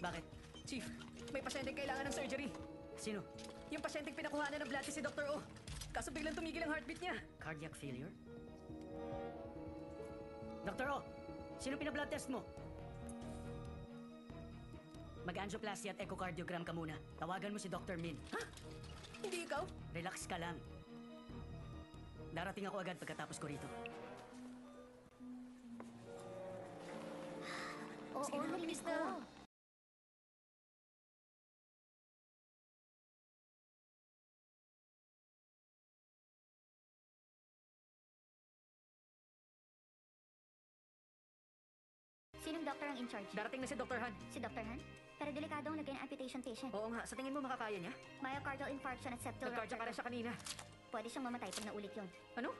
Bakit? Chief, may pasyenteng kailangan ng surgery. Sino? Yung pasyenteng pinakuhanan ng blood test si Dr. O. Kaso biglang tumigil ang heartbeat niya. Cardiac failure? Dr. O! Sino pinablood test mo? Mag-angioplasty at echocardiogram ka muna. Tawagan mo si Dr. Min. Ha? Hindi ikaw? Relax ka lang. Darating ako agad pagkatapos ko rito. Oo, narinig ko. Sinong doktor ang in charge? Darating na si Dr. Han. Si Dr. Han? Pero delikado ang lagay ng amputation patient. Oo nga, sa tingin mo makakaya niya? Myocardial infarction at septal Nag-cardiac rupture. arrest siya kanina. Pwede siyang mamatay pag naulit yun. Ano?